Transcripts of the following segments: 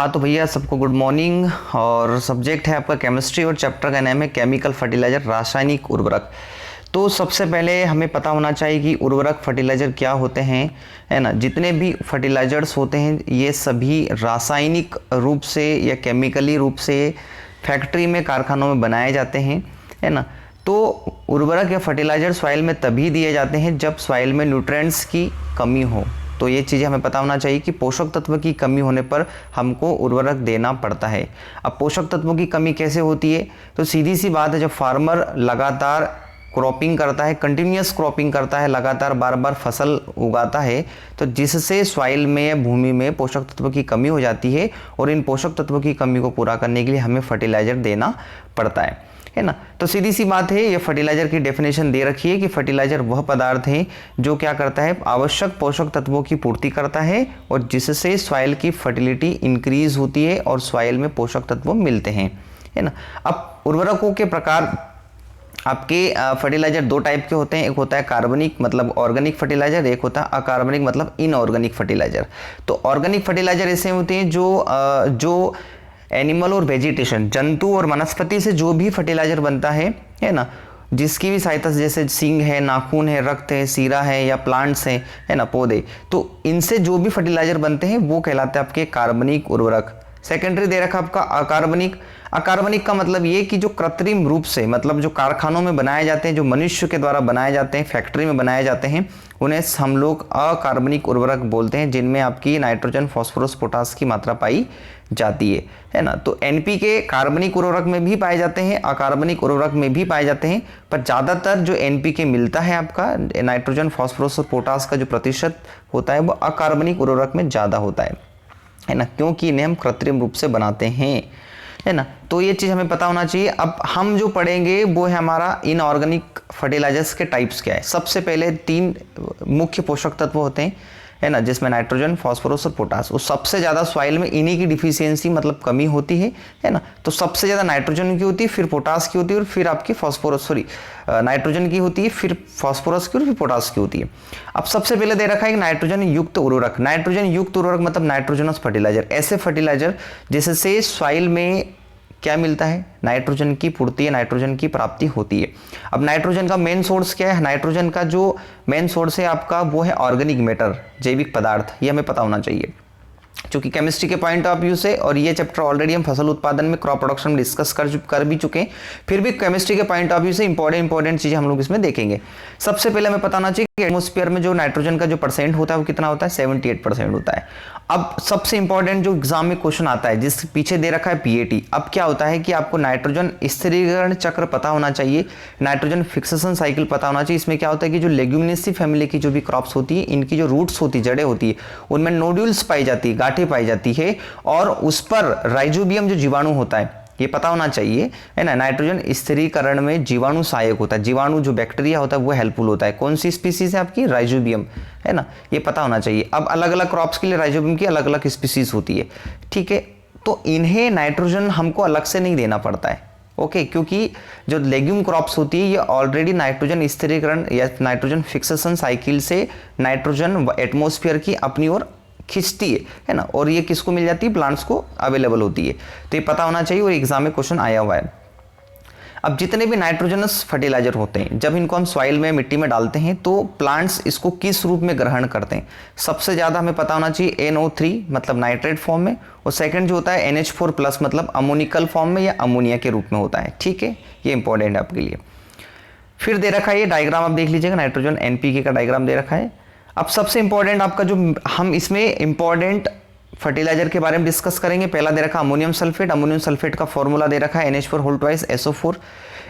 हाँ तो भैया सबको गुड मॉर्निंग। और सब्जेक्ट है आपका केमिस्ट्री और चैप्टर का नाम है केमिकल फर्टिलाइजर, रासायनिक उर्वरक। तो सबसे पहले हमें पता होना चाहिए कि उर्वरक फर्टिलाइजर क्या होते हैं, है ना। जितने भी फर्टिलाइजर्स होते हैं ये सभी रासायनिक रूप से या केमिकली रूप से फैक्ट्री में, कारखानों में बनाए जाते हैं, है ना। तो उर्वरक या फर्टिलाइजर सॉइल में तभी दिए जाते हैं जब सॉइल में न्यूट्रिएंट्स की कमी हो। तो ये चीज़ें हमें पता होना चाहिए कि पोषक तत्व की कमी होने पर हमको उर्वरक देना पड़ता है। अब पोषक तत्वों की कमी कैसे होती है, तो सीधी सी बात है, जब फार्मर लगातार क्रॉपिंग करता है, कंटिन्यूस क्रॉपिंग करता है, लगातार बार बार फसल उगाता है, तो जिससे सॉइल में या भूमि में पोषक तत्व की कमी हो जाती है और इन पोषक तत्वों की कमी को पूरा करने के लिए हमें फर्टिलाइजर देना पड़ता है ना। तो सीधी सी बात है, ये फर्टिलाइजर की डेफिनेशन दे रखी है कि फर्टिलाइजर वह पदार्थ है जो क्या करता है, आवश्यक पोषक तत्वों की पूर्ति करता है और जिससे सॉइल की फर्टिलिटी इंक्रीज होती है और सॉइल में पोषक तत्व मिलते हैं, है ना। अब उर्वरकों के प्रकार आपके फर्टिलाइजर दो टाइप के होते हैं। एक होता है कार्बनिक मतलब ऑर्गेनिक फर्टिलाइजर, एक होता है अकार्बनिक मतलब इनऑर्गेनिक फर्टिलाइजर। तो ऑर्गेनिक फर्टिलाइजर ऐसे होते हैं जो एनिमल और वेजिटेशन, जंतु और वनस्पति से जो भी फर्टिलाइजर बनता है ना, जिसकी भी सहायता से, जैसे सींग है, नाखून है, रक्त है, सीरा है या प्लांट्स हैं, है ना, पौधे, तो इनसे जो भी फर्टिलाइजर बनते हैं वो कहलाते हैं आपके कार्बनिक उर्वरक। सेकेंडरी दे रखा आपका अकार्बनिक। अकार्बनिक का मतलब ये कि जो कृत्रिम रूप से, मतलब जो कारखानों में बनाए जाते हैं, जो मनुष्य के द्वारा बनाए जाते हैं, फैक्ट्री में बनाए जाते हैं, उन्हें हम लोग अकार्बनिक उर्वरक बोलते हैं, जिनमें आपकी नाइट्रोजन, फास्फोरस, पोटास की मात्रा पाई जाती है ना। तो एनपीके कार्बनिक उर्वरक में भी पाए जाते हैं, अकार्बनिक उर्वरक में भी पाए जाते हैं, पर ज़्यादातर जो एनपीके मिलता है आपका नाइट्रोजन, फास्फोरस और पोटास का जो प्रतिशत होता है वो अकार्बनिक उर्वरक में ज़्यादा होता है ना, क्योंकि इन्हें हम कृत्रिम रूप से बनाते हैं, है ना। तो ये चीज़ हमें पता होना चाहिए। अब हम जो पढ़ेंगे वो है हमारा इनऑर्गेनिक फर्टिलाइजर्स के टाइप्स क्या है। सबसे पहले तीन मुख्य पोषक तत्व होते हैं, है ना, जिसमें नाइट्रोजन, फास्फोरस और पोटास। वो सबसे ज़्यादा सॉइल में इन्हीं की डिफिशियंसी मतलब कमी होती है ना। तो सबसे ज़्यादा नाइट्रोजन की होती है, फिर पोटास की होती है और फिर आपकी नाइट्रोजन की होती है, फिर फास्फोरस की और फिर पोटास की होती है। अब सबसे पहले दे रखा है नाइट्रोजन युक्त उर्वरक। नाइट्रोजन युक्त उर्वरक मतलब नाइट्रोजनस फर्टिलाइजर, ऐसे फर्टिलाइजर जिससे सॉइल में क्या मिलता है, नाइट्रोजन की पूर्ति, नाइट्रोजन की प्राप्ति होती है। अब नाइट्रोजन का मेन सोर्स क्या है, नाइट्रोजन का जो मेन सोर्स है आपका वो है ऑर्गेनिक मैटर, जैविक पदार्थ। ये हमें पता होना चाहिए, क्योंकि केमिस्ट्री के पॉइंट ऑफ व्यू से, और ये चैप्टर ऑलरेडी हम फसल उत्पादन में, क्रॉप प्रोडक्शन में डिस्कस कर भी चुके हैं, फिर भी केमिस्ट्री के पॉइंट ऑफ व्यू से इंपॉर्टेंट चीजें हम लोग इसमें देखेंगे। सबसे पहले हमें पता होना चाहिए कि एटमॉस्फेयर में जो नाइट्रोजन का जो परसेंट होता है वो कितना होता है, 78% होता है। अब सबसे इंपॉर्टेंट जो एग्जाम में क्वेश्चन आता है, जिस पीछे दे रखा है पीएटी। अब क्या होता है कि आपको नाइट्रोजन स्थिरीकरण चक्र पता होना चाहिए, नाइट्रोजन फिक्सेशन साइकिल पता होना चाहिए। इसमें क्या होता है कि जो लेग्यूमिनेसी फैमिली की जो भी क्रॉप्स होती है, इनकी जो रूट्स होती है, जड़ें होती है, उनमें नोड्यूल्स पाई जाती है, गांठें पाई जाती है, और उस पर राइजोबियम जो जीवाणु होता है ये पता होना चाहिए, है ना। नाइट्रोजन स्थिरीकरण में जीवाणु सहायक होता है, जीवाणु जो बैक्टीरिया होता है वो हेल्पफुल होता है। कौन सी स्पीसीज है आपकी, राइजोबियम, है ना, ये पता होना चाहिए। अब अलग अलग क्रॉप्स के लिए राइजोबियम की अलग अलग स्पीसीज होती है, ठीक है। तो इन्हें नाइट्रोजन हमको अलग से नहीं देना पड़ता है, ओके, क्योंकि जो लेग्यूम क्रॉप्स होती है ये ऑलरेडी नाइट्रोजन स्थिरीकरण या नाइट्रोजन फिक्सेशन साइकिल से नाइट्रोजन एटमॉस्फेयर की अपनी ओर खींचती है ना, और ये किसको मिल जाती है, प्लांट्स को अवेलेबल होती है। तो ये पता होना चाहिए और एग्जाम में क्वेश्चन आया हुआ है। अब जितने भी नाइट्रोजनस फर्टिलाइजर होते हैं, जब इनको हम सॉइल में, मिट्टी में डालते हैं तो प्लांट्स इसको किस रूप में ग्रहण करते हैं। सबसे ज़्यादा हमें पता होना चाहिए NO3 मतलब नाइट्रेट फॉर्म में, और सेकंड जो होता है NH4+ मतलब अमोनिकल फॉर्म में या अमोनिया के रूप में होता है, ठीक है। ये इंपॉर्टेंट है आपके लिए। फिर दे रखा है ये डायग्राम, आप देख लीजिएगा, नाइट्रोजन NPK का डायग्राम दे रखा है। अब सबसे इंपॉर्टेंट आपका जो हम इसमें इंपॉर्टेंट फर्टिलाइजर के बारे में डिस्कस करेंगे, पहला दे रखा अमोनियम सल्फेट। अमोनियम सल्फेट का फॉर्मूला दे रखा है NH4/SO4।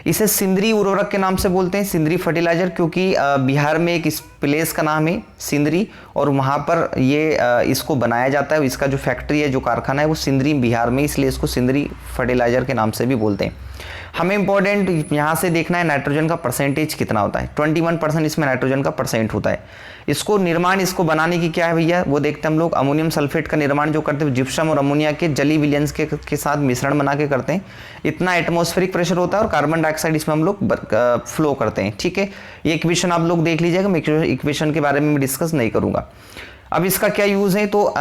इसे सिंदरी उर्वरक के नाम से बोलते हैं, सिंदरी फर्टिलाइजर, क्योंकि बिहार में एक इस प्लेस का नाम है सिंदरी, और वहाँ पर ये इसको बनाया जाता है। इसका जो फैक्ट्री है, जो कारखाना है, वो सिंदरी बिहार में, इसलिए इसको सिंदरी फर्टिलाइजर के नाम से भी बोलते हैं। हमें इंपॉर्टेंट यहाँ से देखना है नाइट्रोजन का परसेंटेज कितना होता है। 21% इसमें नाइट्रोजन का परसेंट होता है। इसको निर्माण, इसको बनाने की क्या है भैया, वो देखते हैं हम लोग। अमोनियम सल्फेट का निर्माण जो करते हैं जिप्सम और अमोनिया के जली विलयंस के साथ मिश्रण बना के करते हैं। इतना एटमॉस्फेरिक प्रेशर होता है और कार्बन डाइऑक्साइड इसमें हम लोग फ्लो करते हैं, ठीक है। ये इक्वेशन आप लोग देख लीजिएगा, मैं इक्वेशन के बारे में डिस्कस नहीं करूंगा। अब इसका क्या यूज़ है, तो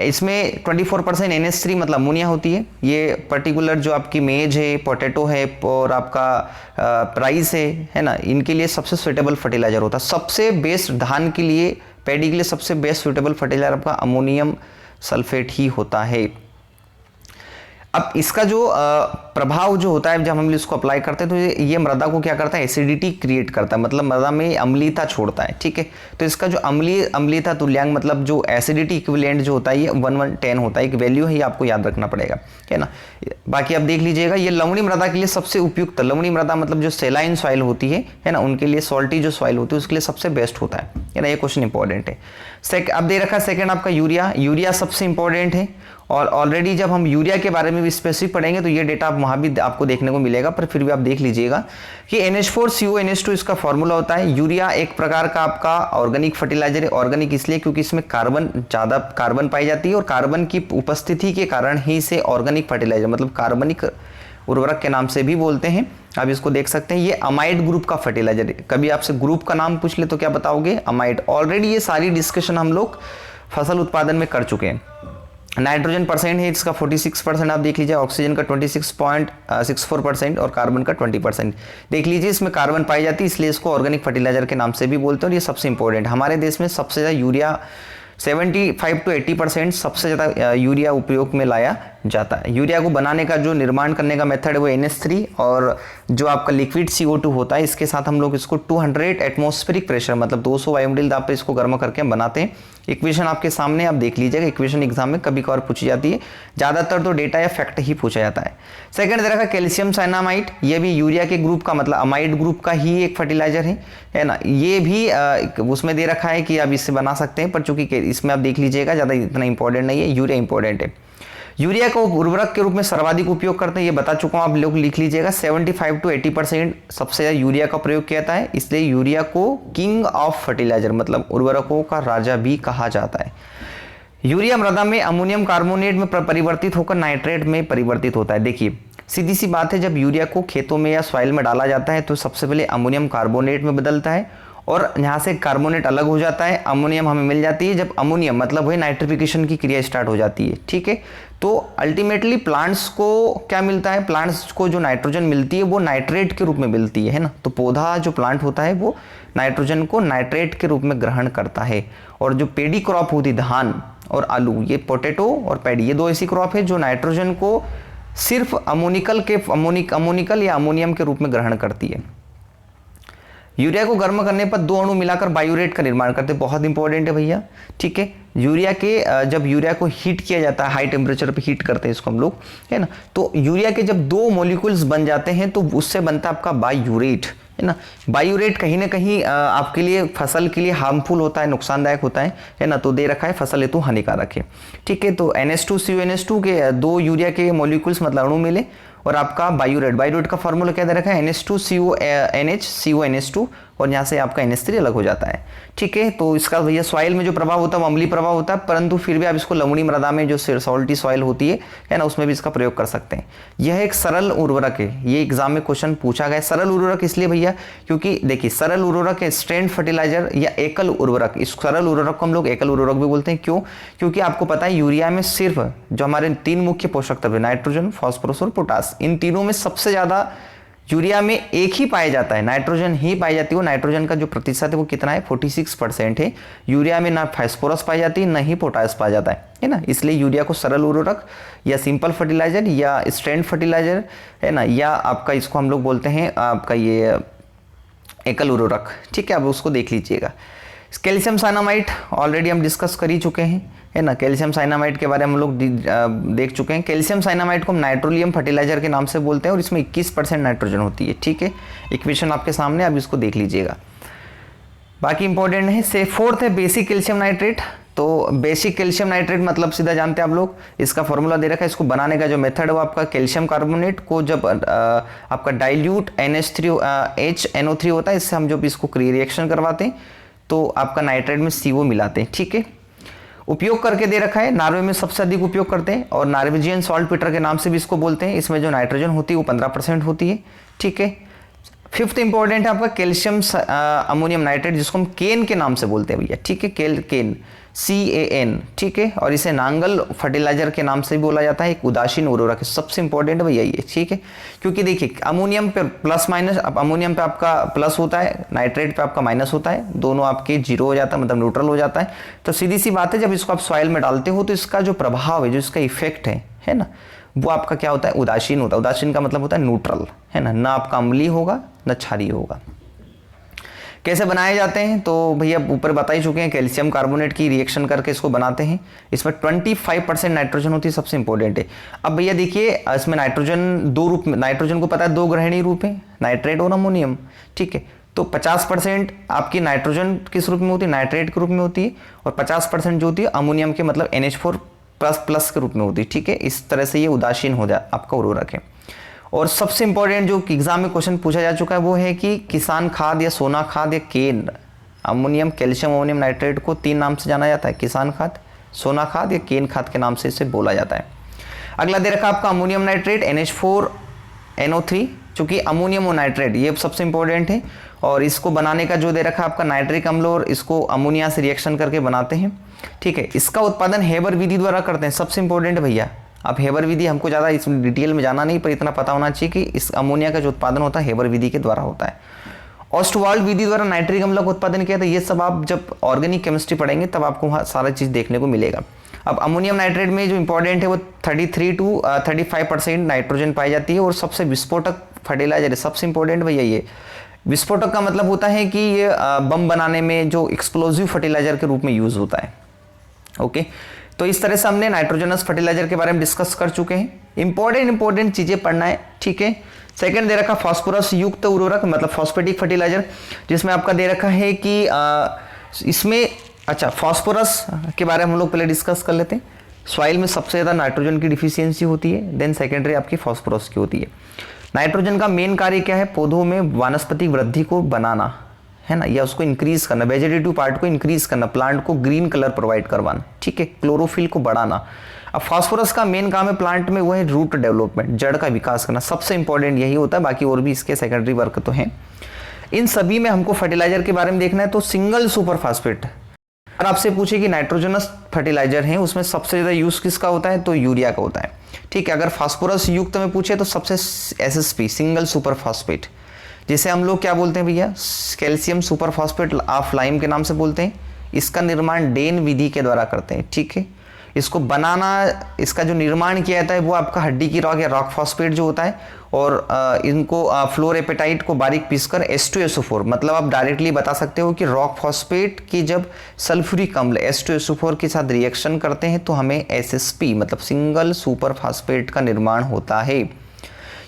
इसमें 24% NH3 मतलब अमोनिया होती है। ये पर्टिकुलर जो आपकी मेज है, पोटैटो है और आपका राइस है ना, इनके लिए सबसे सुटेबल फर्टिलाइजर होता है। सबसे बेस्ट धान के लिए, पैडी के लिए सबसे बेस्ट सुटेबल फर्टिलाइजर आपका अमोनियम सल्फेट ही होता है। अब इसका जो प्रभाव जो होता है जब हम इसको अप्लाई करते हैं तो ये मृदा को क्या करता है, एसिडिटी क्रिएट करता है, मतलब मृदा में अम्लीयता छोड़ता है। ठीक है, तो इसका जो अम्लीयता तुल्यांक मतलब जो एसिडिटी इक्विवेलेंट जो होता है ये 1110 होता है, एक वैल्यू है, ये आपको याद रखना पड़ेगा, है ना। बाकी आप देख लीजिएगा, ये लवणी मृदा के लिए सबसे उपयुक्त, लवणी मृदा मतलब जो सेलाइन सॉइल होती है ना, उनके लिए सॉल्टी जो सॉइल होती है उसके लिए सबसे बेस्ट होता है ना। ये क्वेश्चन इंपॉर्टेंट है। अब दे रखा है सेकंड आपका यूरिया सबसे इंपॉर्टेंट है, और ऑलरेडी जब हम यूरिया के बारे में भी स्पेसिफिक पढ़ेंगे तो ये डेटा आप वहाँ भी आपको देखने को मिलेगा, पर फिर भी आप देख लीजिएगा कि NH4CONH2 इसका फॉर्मूला होता है। यूरिया एक प्रकार का आपका ऑर्गेनिक फर्टिलाइजर है। ऑर्गेनिक इसलिए क्योंकि इसमें ज़्यादा कार्बन पाई जाती है, और कार्बन की उपस्थिति के कारण ही इसे ऑर्गेनिक फर्टिलाइजर मतलब कार्बनिक उर्वरक के नाम से भी बोलते हैं। आप इसको देख सकते हैं, ये अमाइड ग्रुप का फर्टिलाइजर है। कभी आपसे ग्रुप का नाम पूछ ले तो क्या बताओगे, अमाइड। ऑलरेडी ये सारी डिस्कशन हम लोग फसल उत्पादन में कर चुके हैं। नाइट्रोजन परसेंट है इसका 46%, आप देख लीजिए, ऑक्सीजन का 26.64% और कार्बन का 20% देख लीजिए। इसमें कार्बन पाई जाती है, इसलिए इसको ऑर्गेनिक फर्टिलाइजर के नाम से भी बोलते हैं। और ये सबसे इंपॉर्टेंट, हमारे देश में सबसे ज़्यादा यूरिया 75 to 80% सबसे ज़्यादा यूरिया उपयोग में लाया जाता है। यूरिया को बनाने का जो निर्माण करने का मेथड है वो NH3, और जो आपका लिक्विड CO2 होता है इसके साथ हम लोग इसको 200 एटमॉस्फेरिक प्रेशर मतलब 200 वायुमंडलीय दाब पे इसको गर्म करके बनाते हैं। इक्वेशन आपके सामने आप देख लीजिएगा, इक्वेशन एग्जाम में कभी कभार पूछी जाती है, ज़्यादातर तो डेटा या फैक्ट ही पूछा जाता है। सेकंड दे रखा कैल्शियम साइनामाइड, ये भी यूरिया के ग्रुप का मतलब अमाइड ग्रुप का ही एक फर्टिलाइजर है ना। ये भी उसमें दे रखा है कि आप इससे बना सकते हैं, पर चूंकि इसमें आप देख लीजिएगा ज़्यादा इतना इंपॉर्टेंट नहीं है, यूरिया इंपॉर्टेंट है। यूरिया को उर्वरक के रूप में सर्वाधिक उपयोग करते हैं, ये बता चुका हूं, आप लोग लिख लीजिएगा। 75 to 80% सबसे ज़्यादा यूरिया का प्रयोग किया जाता है, इसलिए यूरिया को किंग ऑफ फर्टिलाइजर मतलब उर्वरकों का राजा भी कहा जाता है। यूरिया मृदा में अमोनियम कार्बोनेट में परिवर्तित होकर नाइट्रेट में परिवर्तित होता है। देखिए सीधी सी बात है, जब यूरिया को खेतों में या सॉइल में डाला जाता है तो सबसे पहले अमोनियम कार्बोनेट में बदलता है, और यहाँ से कार्बोनेट अलग हो जाता है, अमोनियम हमें मिल जाती है। जब अमोनियम मतलब वही नाइट्रिफिकेशन की क्रिया स्टार्ट हो जाती है। ठीक है, तो अल्टीमेटली प्लांट्स को क्या मिलता है, प्लांट्स को जो नाइट्रोजन मिलती है वो नाइट्रेट के रूप में मिलती है ना। तो पौधा जो प्लांट होता है वो नाइट्रोजन को नाइट्रेट के रूप में ग्रहण करता है। और जो पेडी क्रॉप होती है, धान और आलू, ये पोटैटो और पैडी, ये दो ऐसी क्रॉप है जो नाइट्रोजन को सिर्फ अमोनिकल या अमोनियम के रूप में ग्रहण करती है। यूरिया को गर्म करने पर दो अणु मिलाकर बायोरेट का निर्माण करते हैं, बहुत इंपॉर्टेंट है भैया। ठीक है, यूरिया के जब यूरिया को हीट किया जाता है, हाई टेम्परेचर पे हीट करते हैं इसको हम लोग, है ना, तो यूरिया के जब दो मॉलिक्यूल्स बन जाते हैं तो उससे बनता है आपका बायोरेट, है ना। बायोरेट कहीं ना कहीं आपके लिए फसल के लिए हार्मफुल होता है, नुकसानदायक होता है ना, तो दे रखा है फसल हेतु हानिकारक है। ठीक है, तो NH2CONH2 के दो यूरिया के मॉलिक्यूल्स मतलब अणु मिले और आपका बायोरेट का फॉर्मूला क्या दे रखा है, NH2CONH2, और यहाँ से आपका NH3 अलग हो जाता है। ठीक है, तो इसका भैया सॉइल में जो प्रभाव होता है वो अम्लीय प्रभाव होता है, परंतु फिर भी आप इसको लवणी मृदा में जो सॉल्टी सॉइल होती है ना, उसमें भी इसका प्रयोग कर सकते हैं। यह एक सरल उर्वरक है, ये एग्जाम में क्वेश्चन पूछा गया। सरल उर्वरक इसलिए भैया क्योंकि देखिए सरल उर्वरक है स्ट्रेंथ फर्टिलाइजर या एकल उर्वरक, इस सरल उर्वरक को हम लोग एकल उर्वरक भी बोलते हैं। क्यों? क्योंकि आपको पता है यूरिया में सिर्फ जो हमारे तीन मुख्य पोषक तत्व नाइट्रोजन, फास्फोरस और पोटास, इन तीनों में सबसे ज्यादा यूरिया में एक ही पाया जाता है, नाइट्रोजन ही पाई जाती है। नाइट्रोजन का जो प्रतिशत है वो कितना है, 46% है। यूरिया में ना फास्फोरस पाई जाती है ना ही पोटास पाया जाता है ना। इसलिए यूरिया को सरल उर्वरक या सिंपल फर्टिलाइजर या स्ट्रेंथ फर्टिलाइजर, है ना, या आपका इसको हम लोग बोलते हैं आपका ये एकल उर्वरक। ठीक है, अब उसको देख लीजिएगा। कैल्शियम साइनामाइड ऑलरेडी हम डिस्कस कर ही चुके हैं, है ना। कैल्शियम साइनामाइड के बारे में हम लोग देख चुके हैं। कैल्शियम साइनामाइड को हम नाइट्रोलियम फर्टिलाइजर के नाम से बोलते हैं और इसमें 21% नाइट्रोजन होती है। ठीक है, इक्वेशन आपके सामने, अब इसको देख लीजिएगा, बाकी इंपॉर्टेंट है। से फोर्थ है बेसिक कैल्शियम नाइट्रेट। तो बेसिक कैल्शियम नाइट्रेट मतलब सीधा जानते हैं आप लोग, इसका फॉर्मूला दे रखा है। इसको बनाने का जो मेथड है वो आपका कैल्शियम कार्बोनेट को जब आपका डाइल्यूट HNO3 होता है, इससे हम जब इसको रिएक्शन करवाते हैं तो आपका नाइट्रेट में CO मिलाते हैं। ठीक है, उपयोग करके दे रखा है, नॉर्वे में सबसे अधिक उपयोग करते हैं और नॉर्वेजियन सॉल्ट पीटर के नाम से भी इसको बोलते हैं। इसमें जो नाइट्रोजन होती है वो 15% होती है। ठीक है, फिफ्थ इंपॉर्टेंट है आपका कैल्शियम अमोनियम नाइट्रेट, जिसको हम केन के नाम से बोलते हैं भैया। ठीक है, केन CAN, ठीक है। और इसे नांगल फर्टिलाइजर के नाम से भी बोला जाता है, एक उदासीन उर्वरक है। सबसे इंपॉर्टेंट भैया ये, ठीक है, क्योंकि देखिए अमोनियम पे प्लस माइनस, अब अमोनियम पे आपका प्लस होता है, नाइट्रेट पे आपका माइनस होता है, दोनों आपके जीरो हो जाता है, मतलब न्यूट्रल हो जाता है। तो सीधी सी बात है, जब इसको आप सॉइल में डालते हो तो इसका जो प्रभाव है, जो इसका इफेक्ट है ना, वो आपका क्या होता है, उदासीन होता है। उदासीन का मतलब होता है न्यूट्रल, है ना आपका अम्लीय होगा न क्षारीय होगा। कैसे बनाए जाते हैं तो भैया ऊपर बता ही चुके हैं, कैल्शियम कार्बोनेट की रिएक्शन करके इसको बनाते हैं। इसमें 25% नाइट्रोजन होती है, सबसे इंपॉर्टेंट है। अब भैया देखिए इसमें नाइट्रोजन दो रूप में, नाइट्रोजन को पता है दो ग्रहणीय रूप है, नाइट्रेट और अमोनियम, ठीक है। तो 50% आपकी नाइट्रोजन किस रूप में होती है, नाइट्रेट के रूप में होती है, और 50% जो होती है अमोनियम के मतलब NH4+ के रूप में होती है, ठीक है। इस तरह से ये उदासीन हो जाए आपका उर्वरक है। और सबसे इंपॉर्टेंट जो एग्जाम में क्वेश्चन पूछा जा चुका है वो है कि किसान खाद या सोना खाद या केन, अमोनियम कैल्शियम अमोनियम नाइट्रेट को 3 नाम से जाना जाता है, किसान खाद, सोना खाद या केन खाद के नाम से इसे बोला जाता है। अगला दे रखा आपका अमोनियम नाइट्रेट NH4NO3, चूंकि अमोनियम और नाइट्रेट ये सबसे इंपॉर्टेंट है। और इसको बनाने का जो दे रखा आपका नाइट्रिक अम्ल, और इसको अमोनिया से रिएक्शन करके बनाते हैं, ठीक है। इसका उत्पादन हेबर विधि द्वारा करते हैं, सबसे इंपॉर्टेंट भैया। अब हेबर विधि हमको ज़्यादा इस डिटेल में जाना नहीं, पर इतना पता होना चाहिए कि इस अमोनिया का जो उत्पादन होता है हेबर विधि के द्वारा होता है। ऑस्टवाल्ड विधि द्वारा नाइट्रिक अम्ल का उत्पादन किया था। ये सब आप जब ऑर्गेनिक केमिस्ट्री पढ़ेंगे तब आपको वहाँ सारा चीज़ देखने को मिलेगा। अब अमोनियम नाइट्रेट में जो इंपॉर्टेंट है वो 33 to 35% नाइट्रोजन पाई जाती है, और सबसे विस्फोटक फर्टिलाइजर है। सबसे इंपॉर्टेंट भैया ये विस्फोटक का मतलब होता है कि ये बम बनाने में जो एक्सप्लोजिव फर्टिलाइजर के रूप में यूज होता है, ओके। तो इस तरह से हमने नाइट्रोजनस फर्टिलाइजर के बारे में डिस्कस कर चुके हैं। इंपॉर्टेंट चीजें पढ़ना है, ठीक है। सेकंड दे रखा फॉस्फोरस युक्त उर्वरक, मतलब फॉस्फेटिक फर्टिलाइजर, जिसमें आपका दे रखा है कि इसमें अच्छा फॉस्फोरस के बारे में हम लोग पहले डिस्कस कर लेते हैं। सॉइल में सबसे ज़्यादा नाइट्रोजन की डिफिशियंसी होती है, देन सेकेंडरी आपकी फॉस्फोरस की होती है। नाइट्रोजन का मेन कार्य क्या है, पौधों में वानस्पतिक वृद्धि को बनाना, है ना, या उसको इंक्रीज करना, वेजिटेटिव पार्ट को इंक्रीज करना, प्लांट को ग्रीन कलर प्रोवाइड करवाना, ठीक है, क्लोरोफिल को बढ़ाना। अब फास्फोरस का मेन काम है प्लांट में, वो है रूट डेवलपमेंट, जड़ का विकास करना, सबसे इंपॉर्टेंट यही होता है। बाकी और भी इसके सेकेंडरी वर्क तो हैं। इन सभी में हमको फर्टिलाइजर के बारे में देखना है। तो सिंगल सुपर फास्फेट, अगर आपसे पूछे कि नाइट्रोजनस फर्टिलाइजर है उसमें सबसे ज़्यादा यूज किसका होता है, तो यूरिया का होता है, ठीक है। अगर फास्फोरस युक्त में पूछे तो सबसे SSP सिंगल सुपर फास्फेट, जिसे हम लोग क्या बोलते हैं भैया, calcium super phosphate of lime के नाम से बोलते हैं। इसका निर्माण डेन विधि के द्वारा करते हैं, ठीक है। इसको बनाना, इसका जो निर्माण किया जाता है वो आपका हड्डी की रॉक या रॉक फॉस्फेट जो होता है, और इनको फ्लोरेपेटाइट को बारीक पीसकर H2SO4, मतलब आप डायरेक्टली बता सकते हो कि रॉक फॉस्फेट की जब सल्फ्यूरिक अम्ल H2SO4 के साथ रिएक्शन करते हैं तो हमें SSP मतलब सिंगल सुपर फास्फेट का निर्माण होता है।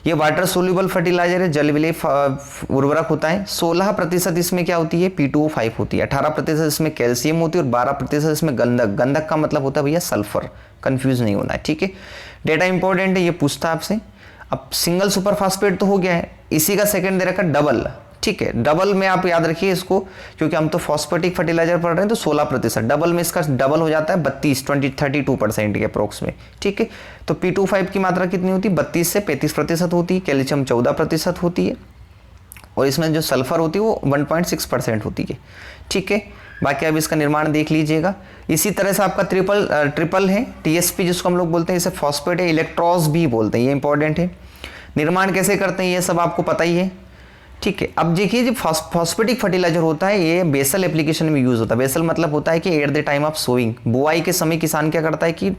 ये वाटर सोल्यूबल फर्टिलाइजर है, जल विलेय उर्वरक होता है। 16% इसमें क्या होती है, P2O5 होती है, 18% इसमें कैल्शियम होती है, और 12% इसमें गंधक। गंधक का मतलब होता है भैया सल्फर, कंफ्यूज नहीं होना है, ठीक है। डेटा इंपॉर्टेंट है, ये पूछता है आपसे। अब सिंगल सुपर फास्फेट तो हो गया है, इसी का सेकंड दे रखा डबल, ठीक है। डबल में आप याद रखिए इसको, क्योंकि हम तो फॉस्फेटिक फर्टिलाइजर पढ़ रहे हैं, तो 16%, डबल में इसका डबल हो जाता है 32% के अप्रोक्स में, ठीक है। तो P2O5 की मात्रा कितनी होती है, 32 से 35% होती है, कैल्शियम 14% होती है, और इसमें जो सल्फर होती है वो 1.6% होती है, ठीक है। बाकी अब इसका निर्माण देख लीजिएगा। इसी तरह से आपका ट्रिपल है, TSP जिसको हम लोग बोलते हैं, इसे फॉस्फेट है, इलेक्ट्रॉस भी बोलते हैं, ये इंपॉर्टेंट है। निर्माण कैसे करते हैं ये सब आपको पता ही है, ठीक है। अब देखिए जो फॉस्फेटिक फर्टिलाइजर होता है ये बेसल एप्लीकेशन में यूज होता है। बेसल मतलब होता है कि at the time of sowing, बुआई के समय किसान क्या करता है कि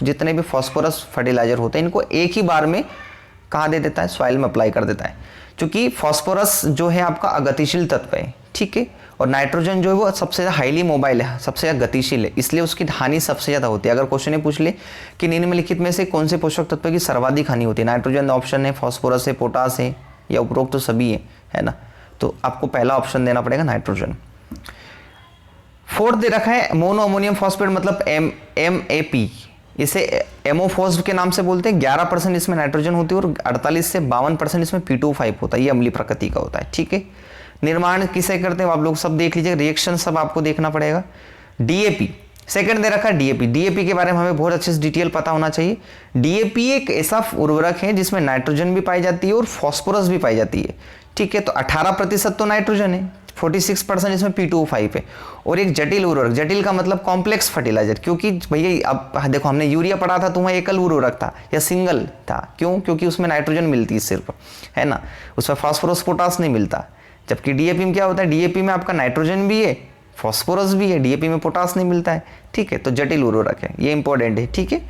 जितने भी फॉस्फोरस फर्टिलाइजर होते हैं इनको एक ही बार में कहाँ दे देता है, सॉइल में अप्लाई कर देता है। क्योंकि फॉस्फोरस जो है आपका अगतिशील तत्व है, ठीक है, और नाइट्रोजन जो है वो सबसे ज़्यादा हाईली मोबाइल है, सबसे ज़्यादा गतिशील है, इसलिए उसकी हानि सबसे ज़्यादा होती है। अगर क्वेश्चन ने पूछ ले कि निम्नलिखित में से कौन से पोषक तत्व की सर्वाधिक हानि होती है, नाइट्रोजन ऑप्शन है, फॉस्फोरस है, पोटास है, या उपरोक्त तो सभी है ना, तो आपको पहला ऑप्शन देना पड़ेगा नाइट्रोजन। फोर्थ दे रखा है मोनो अमोनियम फॉस्फेट, मतलब MAP, इसे एमोफॉस के नाम से बोलते हैं। 11% इसमें नाइट्रोजन होती है और 48 से 52% इसमें P2O5 होता है, ये अम्लीय प्रकृति का होता है, ठीक है। निर्माण किसे करते हैं आप लोग सब देख लीजिए, रिएक्शन सब आपको देखना पड़ेगा। DAP सेकंड दे रखा है, DAP के बारे में हमें बहुत अच्छे से डिटेल पता होना चाहिए। DAP एक ऐसा उर्वरक है जिसमें नाइट्रोजन भी पाई जाती है और फॉस्फोरस भी पाई जाती है, ठीक है। तो 18% तो नाइट्रोजन है, 46% इसमें P2O5 है। और एक जटिल उर्वरक, जटिल का मतलब कॉम्प्लेक्स फर्टिलाइजर, क्योंकि भैया अब देखो हमने यूरिया पढ़ा था तो वहाँ एकल उर्वरक था या सिंगल था, क्यों? क्योंकि उसमें नाइट्रोजन मिलती है सिर्फ, है ना, उसमें फास्फोरस पोटास नहीं मिलता। जबकि डीएपी में क्या होता है, डीएपी में आपका नाइट्रोजन भी है, फॉस्फोरस भी है, डीएपी में पोटास नहीं मिलता है, ठीक है। तो जटिल उर्वरक है, ये इंपॉर्टेंट है, ठीक है।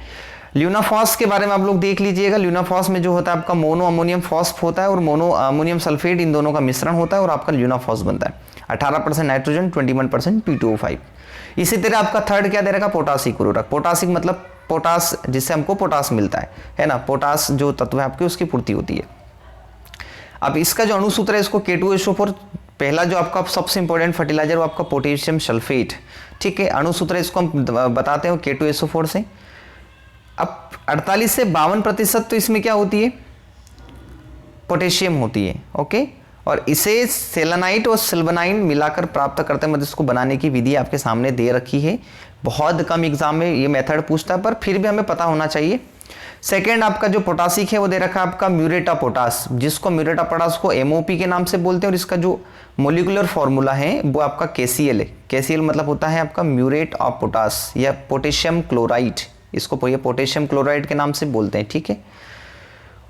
ल्यूनाफॉस के बारे में आप लोग देख लीजिएगा। ल्यूनाफॉस में जो होता है आपका मोनो अमोनियम फॉस्फ होता है और मोनो अमोनियम सल्फेट, इन दोनों का मिश्रण होता है और आपका ल्यूनाफॉस बनता है। 18% नाइट्रोजन, 21% P2O5। इसी तरह आपका थर्ड क्या दे रखा, पोटासिक उर्वरक। पोटासिक मतलब पोटास, जिससे हमको पोटास मिलता है ना, पोटास जो तत्व है आपके उसकी पूर्ति होती है। अब इसका जो अणुसूत्र है इसको K2SO4, पहला जो आपका सबसे इंपॉर्टेंट फर्टिलाइजर वो आपका पोटेशियम सल्फेट, ठीक है। अणुसूत्र इसको हम बताते हैं K2SO4 से। अब 48 से 52% तो इसमें क्या होती है, पोटेशियम होती है, ओके। और इसे सेलेनाइट और सिल्वनाइन मिलाकर प्राप्त करते हैं, मतलब इसको बनाने की विधि आपके सामने दे रखी है। बहुत कम एग्जाम में ये मेथड पूछता है, पर फिर भी हमें पता होना चाहिए। सेकेंड आपका जो पोटासिक है वो दे रखा है आपका म्यूरेट ऑफ पोटास, जिसको म्यूरेट ऑफ पोटास को MOP के नाम से बोलते हैं। और इसका जो मोलिकुलर फॉर्मूला है वो आपका KCl है। KCl मतलब होता है आपका म्यूरेट ऑफ पोटास या पोटेशियम क्लोराइड, इसको ये पोटेशियम क्लोराइड के नाम से बोलते हैं, ठीक है।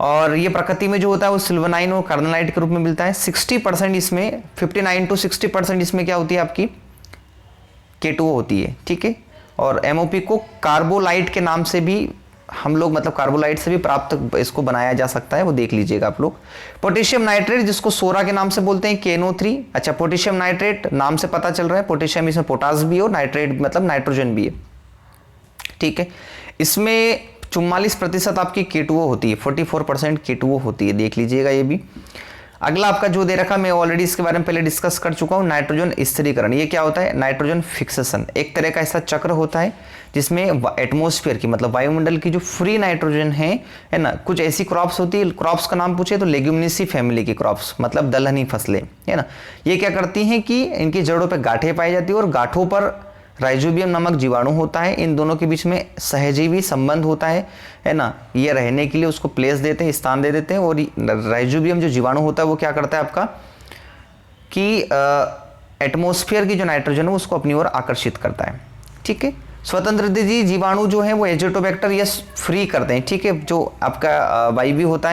और ये प्रकृति में जो होता है वो सिल्वनाइन और कार्बोनाइट के रूप में मिलता है। 60% इसमें 59 to 60% इसमें क्या होती है आपकी K2O होती है, ठीक है। और MOP को कार्बोलाइट के नाम से भी हम लोग, मतलब कार्बोलाइट से भी प्राप्त इसको बनाया जा सकता है, वो देख लीजिएगा आप लोग। पोटेशियम नाइट्रेट जिसको सोरा के नाम से बोलते हैं, KNO3। अच्छा, पोटेशियम नाइट्रेट नाम से पता चल रहा है, पोटेशियम इसमें पोटास भी है और नाइट्रेट मतलब नाइट्रोजन भी है, ठीक है। इसमें 44% आपकी K2O होती है, 44% K2O होती है, देख लीजिएगा ये भी। अगला आपका जो दे रखा, मैं ऑलरेडी इसके बारे में पहले डिस्कस कर चुका हूँ, नाइट्रोजन स्थिरीकरण। ये क्या होता है, नाइट्रोजन फिक्सेशन, एक तरह का ऐसा चक्र होता है जिसमें एटमॉस्फेयर की, मतलब वायुमंडल की जो फ्री नाइट्रोजन है ना, कुछ ऐसी क्रॉप्स होती है, क्रॉप्स का नाम पूछे तो लेग्यूमिनेसी फैमिली की क्रॉप्स, मतलब दलहनी फसलें, है ना। ये क्या करती हैं कि इनकी जड़ों पर गांठें पाई जाती है और गांठों पर राइजोबियम नामक जीवाणु होता है। इन दोनों के बीच में सहजीवी संबंध होता है ना। ये रहने के लिए उसको प्लेस देते हैं, स्थान दे देते हैं। और राइजोबियम जो जीवाणु होता है वो क्या करता है आपका कि एटमॉस्फेयर की जो नाइट्रोजन है उसको अपनी ओर आकर्षित करता है, ठीक है। स्वतंत्र जीवाणु जो है वो एजोटोबैक्टर या फ्री करते हैं, ठीक है। जो आपका वायवीय होता है